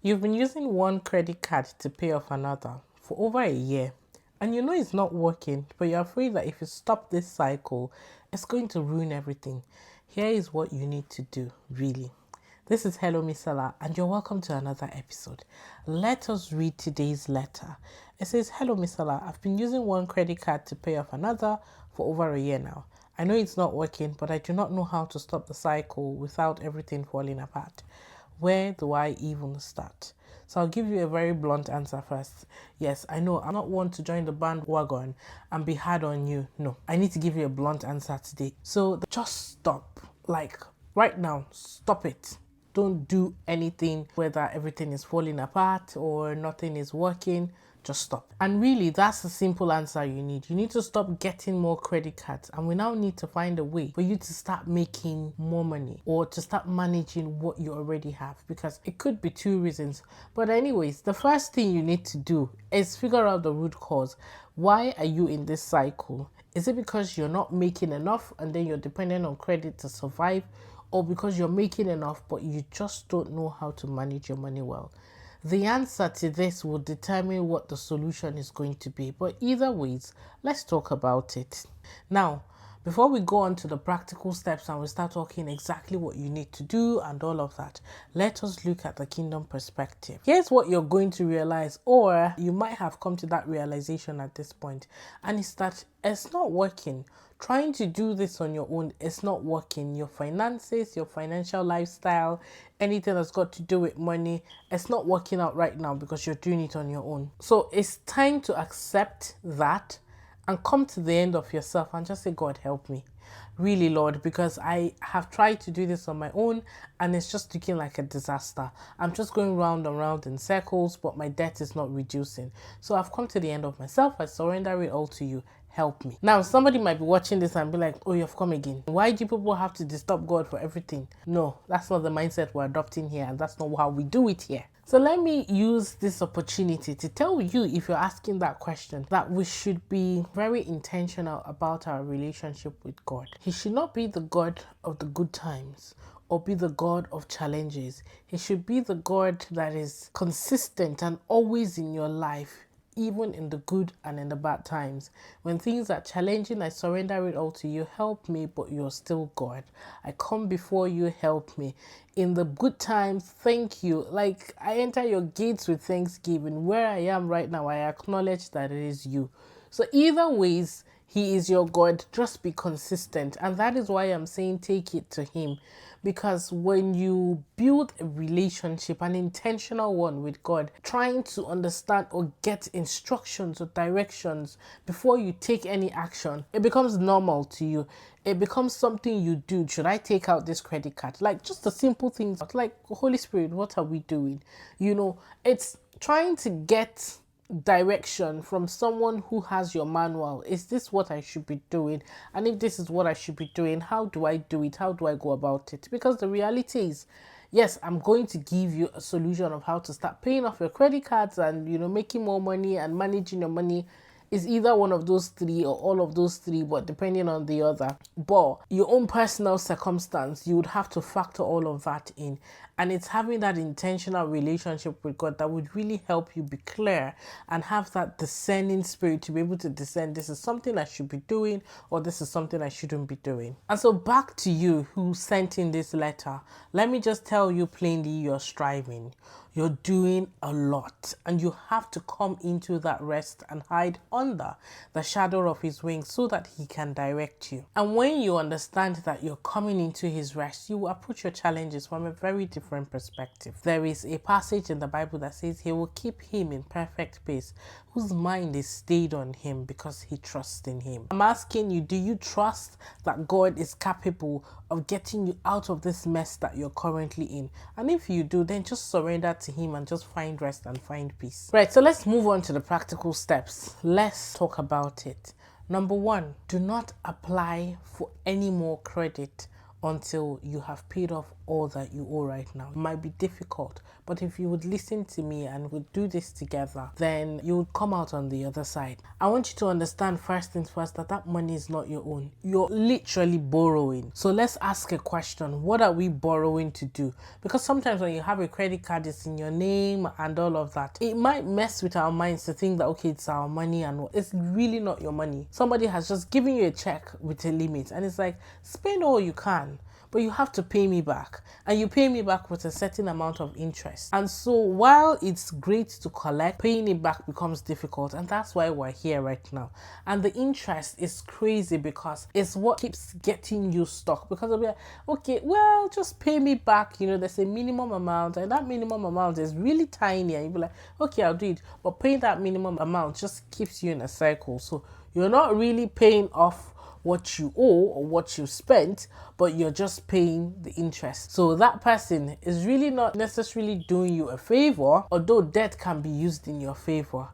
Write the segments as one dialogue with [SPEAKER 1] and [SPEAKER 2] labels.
[SPEAKER 1] You've been using one credit card to pay off another for over a year, and you know it's not working, but you're afraid that if you stop this cycle, it's going to ruin everything. Here is what you need to do, really. This is Hello Misola, and you're welcome to another episode. Let us read today's letter. It says, Hello Misola, I've been using one credit card to pay off another for over a year now. I know it's not working, but I do not know how to stop the cycle without everything falling apart. Where do I even start? So I'll give you a very blunt answer first. Yes, I know I'm not one to join the bandwagon and be hard on you. No, I need to give you a blunt answer today. So just stop. Like right now, stop it. Don't do anything, whether everything is falling apart or nothing is working. Just stop. And really, that's the simple answer you need. You need to stop getting more credit cards, and we now need to find a way for you to start making more money or to start managing what you already have, because it could be two reasons. But anyways, the first thing you need to do is figure out the root cause. Why are you in this cycle? Is it because you're not making enough and then you're dependent on credit to survive, or because you're making enough but you just don't know how to manage your money well? The answer to this will determine what the solution is going to be. But either ways, let's talk about it. Now, before we go on to the practical steps and we start talking exactly what you need to do and all of that, let us look at the kingdom perspective. Here's what you're going to realize, or you might have come to that realization at this point, and it's that it's not working. Trying to do this on your own is not working. Your finances, your financial lifestyle, anything that's got to do with money, it's not working out right now because you're doing it on your own. So it's time to accept that and come to the end of yourself and just say, God, help me. Really, Lord, because I have tried to do this on my own and it's just looking like a disaster. I'm just going round and round in circles, but my debt is not reducing. So I've come to the end of myself. I surrender it all to you. Help me. Now, somebody might be watching this and be like, oh, you've come again. Why do people have to disturb God for everything? No, that's not the mindset we're adopting here, and that's not how we do it here. So let me use this opportunity to tell you, if you're asking that question, that we should be very intentional about our relationship with God. He should not be the God of the good times or be the God of challenges. He should be the God that is consistent and always in your life, even in the good and in the bad times. When things are challenging, I surrender it all to you. Help me, but you're still God. I come before you, help me. In the good times, thank you. Like, I enter your gates with thanksgiving. Where I am right now, I acknowledge that it is you. So either ways, he is your God. Just be consistent. And that is why I'm saying take it to him. Because when you build a relationship, an intentional one with God, trying to understand or get instructions or directions before you take any action, it becomes normal to you. It becomes something you do. Should I take out this credit card? Like just the simple things like, Holy Spirit, what are we doing? You know, it's trying to get direction from someone who has your manual. Is this what I should be doing? And if this is what I should be doing, how do I do it? How do I go about it? Because the reality is, yes, I'm going to give you a solution of how to start paying off your credit cards and, you know, making more money and managing your money. Is either one of those three or all of those three, but depending on the other. But your own personal circumstance, you would have to factor all of that in. And it's having that intentional relationship with God that would really help you be clear and have that discerning spirit to be able to discern, this is something I should be doing or this is something I shouldn't be doing. And so back to you who sent in this letter, let me just tell you plainly, you're striving. You're doing a lot, and you have to come into that rest and hide under the shadow of his wings so that he can direct you. And when you understand that you're coming into his rest, you will approach your challenges from a very different perspective. There is a passage in the Bible that says he will keep him in perfect peace, whose mind is stayed on him because he trusts in him. I'm asking you, do you trust that God is capable of getting you out of this mess that you're currently in? And if you do, then just surrender to him and just find rest and find peace. Right, so let's move on to the practical steps. Let's talk about it. Number one, do not apply for any more credit until you have paid off all that you owe right now. It might be difficult, But if you would listen to me and would do this together, then you would come out on the other side. I want you to understand first things first that that money is not your own. You're literally borrowing. So let's ask a question. What are we borrowing to do? Because sometimes when you have a credit card, it's in your name and all of that. It might mess with our minds to think that, okay, it's our money and it's really not your money. Somebody has just given you a check with a limit and it's like, spend all you can, but you have to pay me back, and you pay me back with a certain amount of interest. And so while it's great to collect, paying it back becomes difficult, and that's why we're here right now. And the interest is crazy because it's what keeps getting you stuck, because of like, okay, well, just pay me back, there's a minimum amount, and that minimum amount is really tiny, and you'll be like, okay, I'll do it, but paying that minimum amount just keeps you in a cycle. So you're not really paying off what you owe or what you spent, but you're just paying the interest. So that person is really not necessarily doing you a favor, although debt can be used in your favor.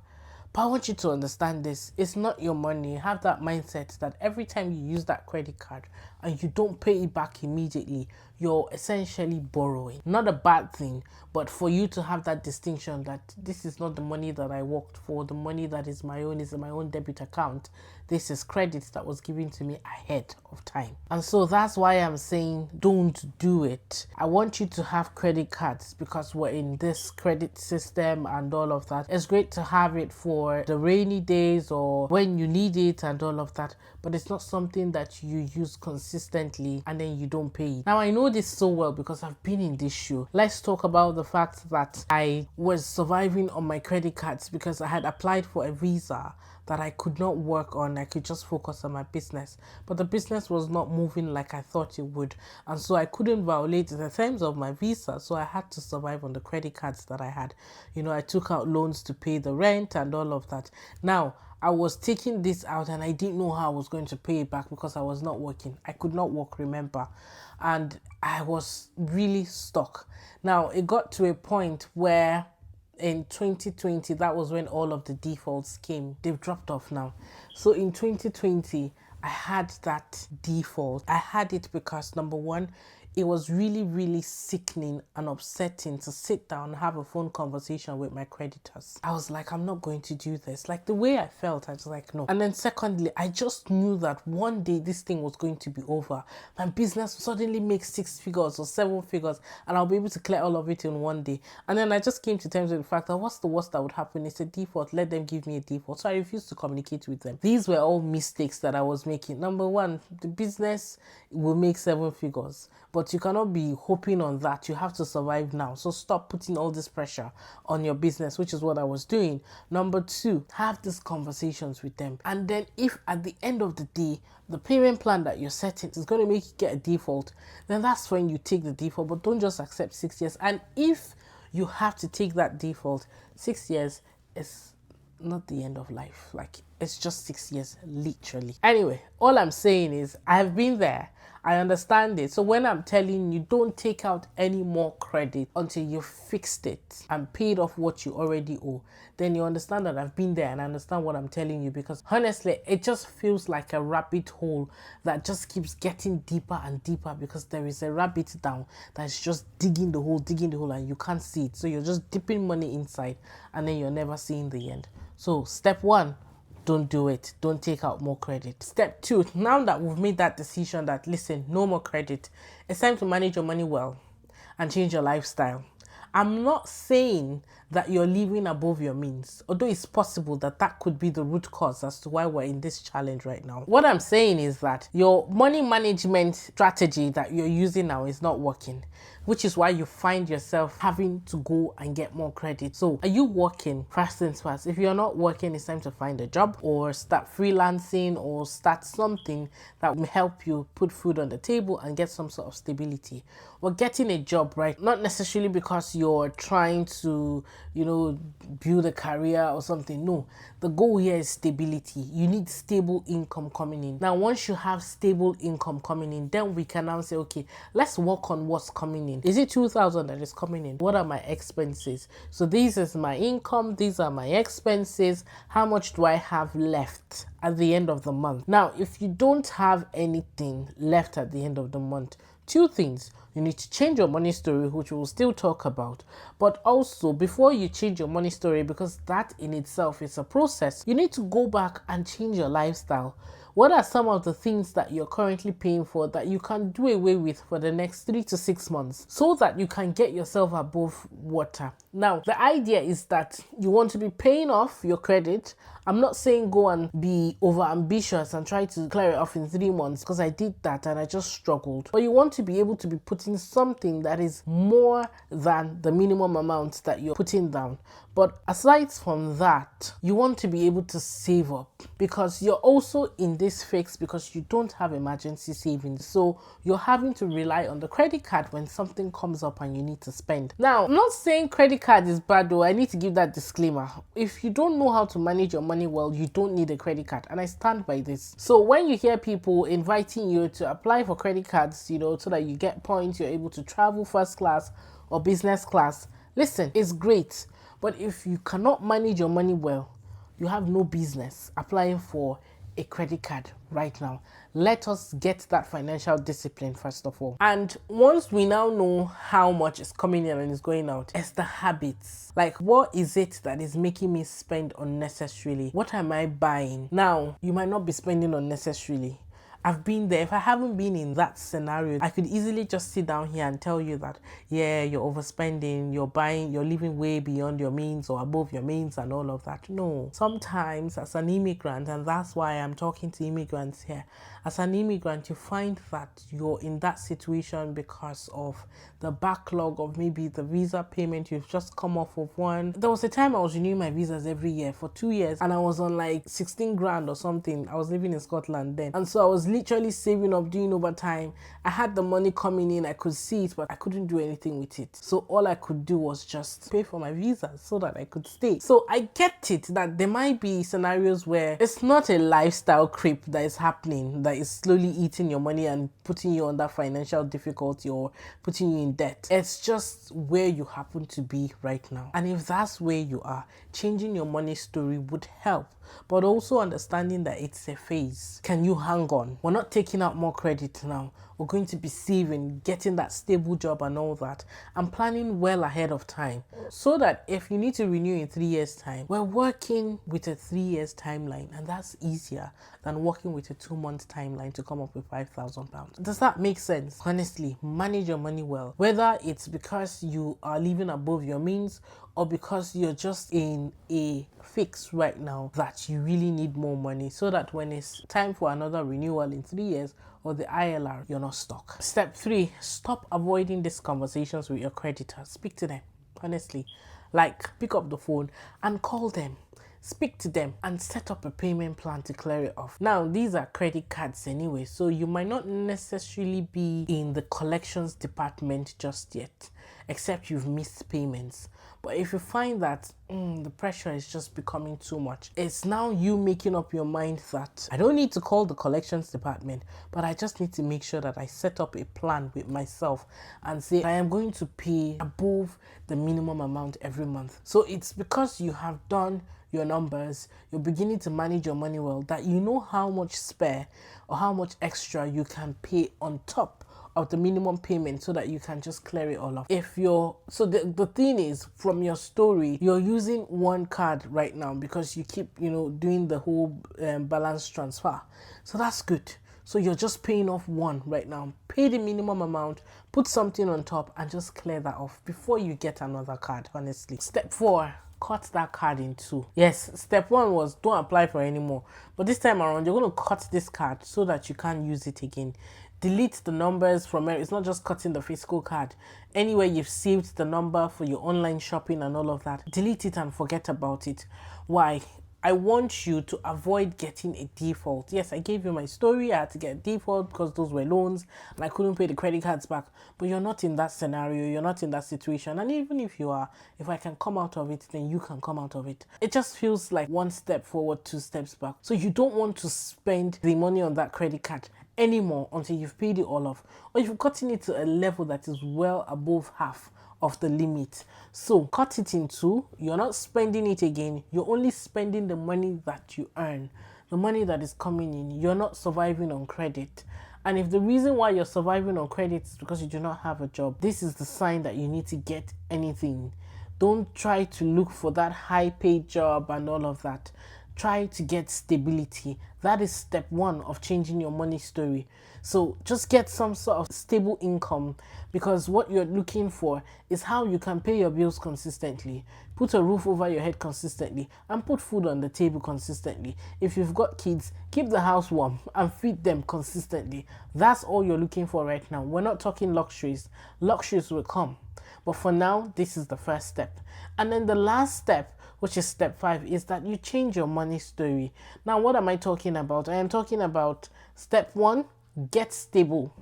[SPEAKER 1] But I want you to understand this. It's not your money. Have that mindset that every time you use that credit card and you don't pay it back immediately, you're essentially borrowing. Not a bad thing, but for you to have that distinction that this is not the money that I worked for, the money that is my own is in my own debit account. This is credit that was given to me ahead of time. And so that's why I'm saying don't do it. I want you to have credit cards because we're in this credit system and all of that. It's great to have it for the rainy days or when you need it and all of that, but it's not something that you use consistently and then you don't pay it. Now I know this so well because I've been in this shoe. Let's talk about the fact that I was surviving on my credit cards because I had applied for a visa that I could not work on. I could just focus on my business, but the business was not moving like I thought it would, and so I couldn't violate the terms of my visa, so I had to survive on the credit cards that I had. I took out loans to pay the rent and all of that. Now I was taking this out and I didn't know how I was going to pay it back because I was not working. I could not work, remember, and I was really stuck. Now it got to a point where in 2020, that was when all of the defaults came. They've dropped off now. So in 2020, I had that default. I had it because, number one, it was really, really sickening and upsetting to sit down and have a phone conversation with my creditors. I was like, I'm not going to do this. Like the way I felt, I was like, no. And then secondly, I just knew that one day this thing was going to be over. My business suddenly makes 6 figures or 7 figures and I'll be able to clear all of it in one day. And then I just came to terms with the fact that what's the worst that would happen? It's a default. Let them give me a default. So I refused to communicate with them. These were all mistakes that I was making. Number one, the business will make 7 figures, but you cannot be hoping on that. You have to survive now. So stop putting all this pressure on your business, which is what I was doing. Number two, have these conversations with them. And then if at the end of the day, the payment plan that you're setting is going to make you get a default, then that's when you take the default, but don't just accept 6 years. And if you have to take that default, 6 years is not the end of life. Like it's just 6 years, literally. Anyway, all I'm saying is I've been there. I understand it. So when I'm telling you, don't take out any more credit until you've fixed it and paid off what you already owe, then you understand that I've been there and I understand what I'm telling you, because honestly, it just feels like a rabbit hole that just keeps getting deeper and deeper because there is a rabbit down that's just digging the hole, and you can't see it. So you're just dipping money inside and then you're never seeing the end. So step one, don't do it. Don't take out more credit. Step two, now that we've made that decision that, listen, no more credit, it's time to manage your money well and change your lifestyle. I'm not saying that you're living above your means, although it's possible that that could be the root cause as to why we're in this challenge right now. What I'm saying is that your money management strategy that you're using now is not working, which is why you find yourself having to go and get more credit. So are you working? First things first. If you're not working, it's time to find a job or start freelancing or start something that will help you put food on the table and get some sort of stability. Or getting a job, right? Not necessarily because you're trying to, build a career or something. No, the goal here is stability. You need stable income coming in. Now, once you have stable income coming in, then we can now say, okay, let's work on what's coming in. Is it 2,000 that is coming in? What are my expenses? So this is my income. These are my expenses. How much do I have left at the end of the month? Now, if you don't have anything left at the end of the month, Two things. You need to change your money story, which we'll still talk about. But also, before you change your money story, because that in itself is a process, you need to go back and change your lifestyle. What are some of the things that you're currently paying for that you can do away with for the next 3 to 6 months so that you can get yourself above water? Now, the idea is that you want to be paying off your credit. I'm not saying go and be over ambitious and try to clear it off in 3 months, because I did that and I just struggled. But you want to be able to be putting something that is more than the minimum amount that you're putting down. But aside from that, you want to be able to save up, because you're also in this fix because you don't have emergency savings. So you're having to rely on the credit card when something comes up and you need to spend. Now, I'm not saying credit card is bad though. I need to give that disclaimer. If you don't know how to manage your money well, you don't need a credit card. And I stand by this. So when you hear people inviting you to apply for credit cards, so that you get points, you're able to travel first class or business class, listen, it's great. But if you cannot manage your money well, you have no business applying for a credit card right now. Let us get that financial discipline first of all. And once we now know how much is coming in and is going out, it's the habits. Like, what is it that is making me spend unnecessarily? What am I buying? Now, you might not be spending unnecessarily. I've been there. If I haven't been in that scenario, I could easily just sit down here and tell you that, yeah, you're overspending, you're buying, you're living way beyond your means or above your means and all of that. No. Sometimes as an immigrant, and that's why I'm talking to immigrants here, as an immigrant, you find that you're in that situation because of the backlog of maybe the visa payment. You've just come off of one. There was a time I was renewing my visas every year for 2 years, and I was on like 16 grand or something. I was living in Scotland then. And so I was literally saving up, doing overtime. I had the money coming in, I could see it, but I couldn't do anything with it. So all I could do was just pay for my visa so that I could stay. So I get it that there might be scenarios where it's not a lifestyle creep that is happening, that is slowly eating your money and putting you under financial difficulty or putting you in debt. It's just where you happen to be right now. And if that's where you are, changing your money story would help. But also understanding that it's a phase. Can you hang on? We're not taking out more credit now. We're going to be saving, getting that stable job and all that, and planning well ahead of time, so that if you need to renew in 3 years' time, we're working with a 3 years timeline, and that's easier than working with a 2-month timeline to come up with £5,000. Does that make sense? Honestly, manage your money well. Whether it's because you are living above your means or because you're just in a fix right now that you really need more money, so that when it's time for another renewal in 3 years or the ILR, you're not stuck. Step 3, stop avoiding these conversations with your creditors. Speak to them, honestly. Like, pick up the phone and call them. Speak to them and set up a payment plan to clear it off. Now, these are credit cards anyway, so you might not necessarily be in the collections department just yet, except you've missed payments. But if you find that the pressure is just becoming too much, it's now you making up your mind that I don't need to call the collections department, but I just need to make sure that I set up a plan with myself and say I am going to pay above the minimum amount every month. So it's because you have done your numbers, you're beginning to manage your money well, that you know how much spare or how much extra you can pay on top of the minimum payment, so that you can just clear it all off. The thing is, from your story, you're using one card right now because you keep doing the whole balance transfer, so that's good. So you're just paying off one right now. Pay the minimum amount, put something on top, and just clear that off before you get another card. Honestly. Step 4, cut that card in 2. Yes, step 1 was don't apply for anymore, but this time around you're going to cut this card so that you can't use it again. Delete the numbers from it. It's not just cutting the physical card. Anywhere you've saved the number for your online shopping and all of that, delete it and forget about it. Why? I want you to avoid getting a default. Yes, I gave you my story. I had to get a default because those were loans and I couldn't pay the credit cards back. But you're not in that scenario. You're not in that situation. And even if you are, if I can come out of it, then you can come out of it. It just feels like 1 step forward, 2 steps back. So you don't want to spend the money on that credit card anymore until you've paid it all off, or you've gotten it to a level that is well above half of the limit. So cut it in 2. You're not spending it again. You're only spending the money that you earn, the money that is coming in. You're not surviving on credit. And if the reason why you're surviving on credit is because you do not have a job, this is the sign that you need to get anything. Don't try to look for that high paid job and all of that. Try to get stability. That is step one of changing your money story. So just get some sort of stable income, because what you're looking for is how you can pay your bills consistently, put a roof over your head consistently, and put food on the table consistently. If you've got kids, keep the house warm and feed them consistently. That's all you're looking for right now. We're not talking luxuries. Luxuries will come. But for now, this is the first step. And then the last step, which is step 5, is that you change your money story. Now, what am I talking about? I am talking about step 1, get stable.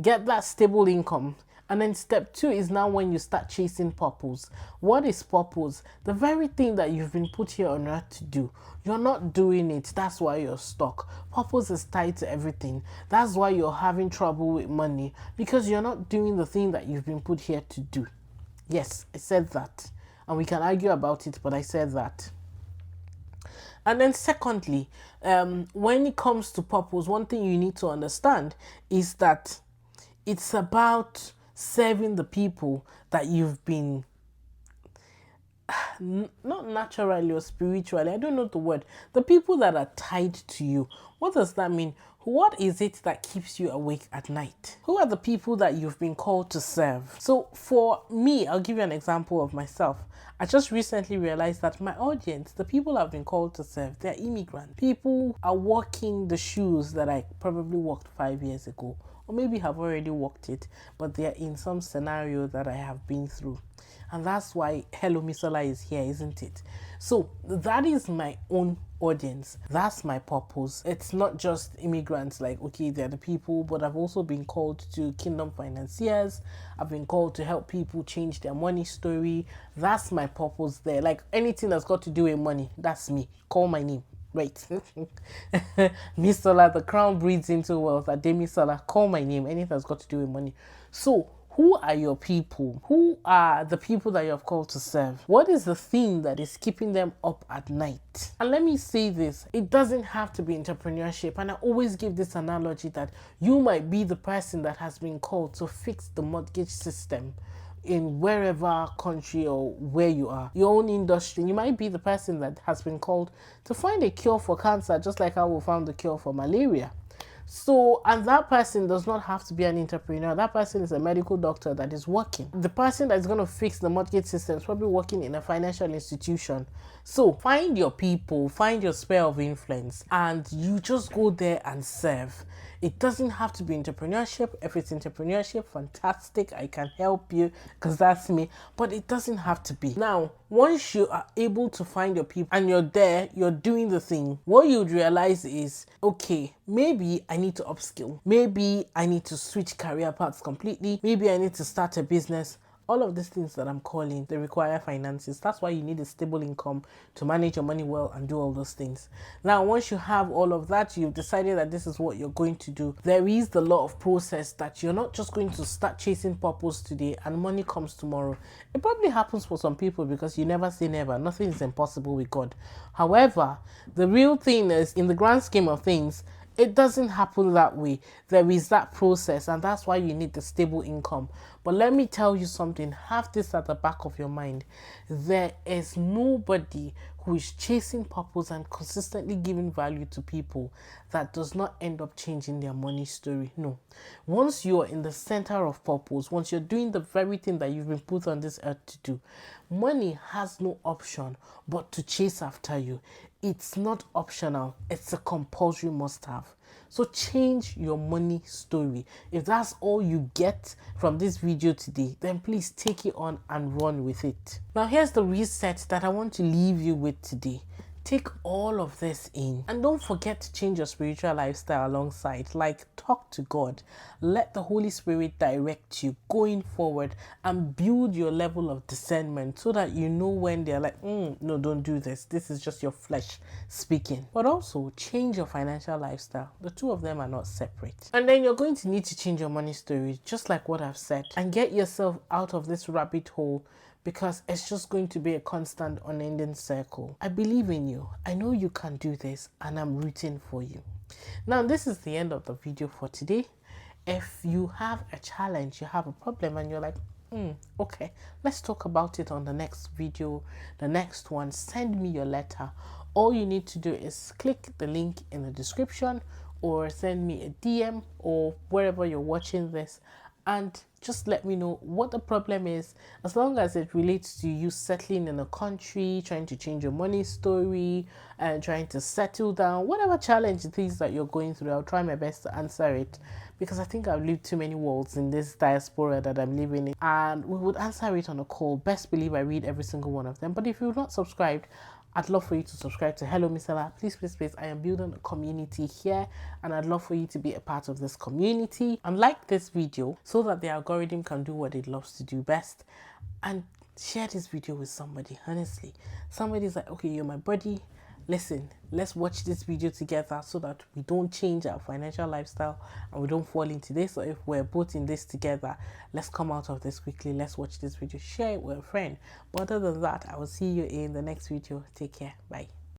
[SPEAKER 1] Get that stable income. And then step 2 is now when you start chasing purpose. What is purpose? The very thing that you've been put here on earth to do. You're not doing it. That's why you're stuck. Purpose is tied to everything. That's why you're having trouble with money, because you're not doing the thing that you've been put here to do. Yes, I said that. And we can argue about it, but I said that. And then secondly, when it comes to purpose, one thing you need to understand is that it's about serving the people that you've been, not naturally or spiritually, I don't know the word, the people that are tied to you. What does that mean? What is it that keeps you awake at night? Who are the people that you've been called to serve? So for me, I'll give you an example of myself. I just recently realized that my audience, the people I've been called to serve, they're immigrants. People are walking the shoes that I probably walked 5 years ago, or maybe have already walked it, but they're in some scenario that I have been through. And that's why Hello Misola is here, isn't it? So that is my own audience. That's my purpose. It's not just immigrants, like, okay, they're the people, but I've also been called to kingdom financiers. I've been called to help people change their money story. That's my purpose there. Like anything that's got to do with money, that's me. Call my name. Right. Misola, the crown breeds into wealth. Ademisola, call my name. Anything that's got to do with money. So who are your people? Who are the people that you have called to serve? What is the thing that is keeping them up at night? And let me say this, it doesn't have to be entrepreneurship. And I always give this analogy that you might be the person that has been called to fix the mortgage system in wherever country or where you are, your own industry. You might be the person that has been called to find a cure for cancer, just like how we found the cure for malaria. So, and that person does not have to be an entrepreneur. That person is a medical doctor that is working. The person that is going to fix the mortgage system is probably working in a financial institution. So find your people, find your sphere of influence, and you just go there and serve. It doesn't have to be entrepreneurship. If it's entrepreneurship, fantastic. I can help you because that's me. But it doesn't have to be. Now, once you are able to find your people and you're there, you're doing the thing, what you'd realize is, okay, maybe I need to upskill. Maybe I need to switch career paths completely. Maybe I need to start a business. All of these things that I'm calling, they require finances. That's why you need a stable income to manage your money well and do all those things. Now, once you have all of that, you've decided that this is what you're going to do. There is the law of process that you're not just going to start chasing purpose today and money comes tomorrow. It probably happens for some people because you never say never. Nothing is impossible with God. However, the real thing is, in the grand scheme of things, it doesn't happen that way. There is that process, and that's why you need the stable income. But let me tell you something, have this at the back of your mind. There is nobody who is chasing purpose and consistently giving value to people that does not end up changing their money story. No. Once you're in the center of purpose, once you're doing the very thing that you've been put on this earth to do, money has no option but to chase after you. It's not optional. It's a compulsory must-have. So change your money story. If that's all you get from this video today, then please take it on and run with it. Now here's the reset that I want to leave you with today. Take all of this in and don't forget to change your spiritual lifestyle alongside. Like, talk to God. Let the Holy Spirit direct you going forward and build your level of discernment so that you know when they're like, no, don't do this. This is just your flesh speaking. But also change your financial lifestyle. The two of them are not separate. And then you're going to need to change your money story, just like what I've said, and get yourself out of this rabbit hole, because it's just going to be a constant, unending circle. I believe in you. I know you can do this, and I'm rooting for you. Now, this is the end of the video for today. If you have a challenge, you have a problem, and you're like, okay, let's talk about it on the next video, the next one, send me your letter. All you need to do is click the link in the description or send me a DM or wherever you're watching this, and just let me know what the problem is. As long as it relates to you settling in a country, trying to change your money story, and trying to settle down, whatever challenge it is that you're going through, I'll try my best to answer it, because I think I've lived too many worlds in this diaspora that I'm living in, and we would answer it on a call. Best believe I read every single one of them. But if you're not subscribed, I'd love for you to subscribe to Hello Misola. Please, please, please. I am building a community here, and I'd love for you to be a part of this community and like this video so that the algorithm can do what it loves to do best. And share this video with somebody. Honestly, somebody's like, okay, you're my buddy. Listen, let's watch this video together so that we don't change our financial lifestyle and we don't fall into this. So if we're both in this together, let's come out of this quickly. Let's watch this video, share it with a friend. But other than that, I will see you in the next video. Take care. Bye.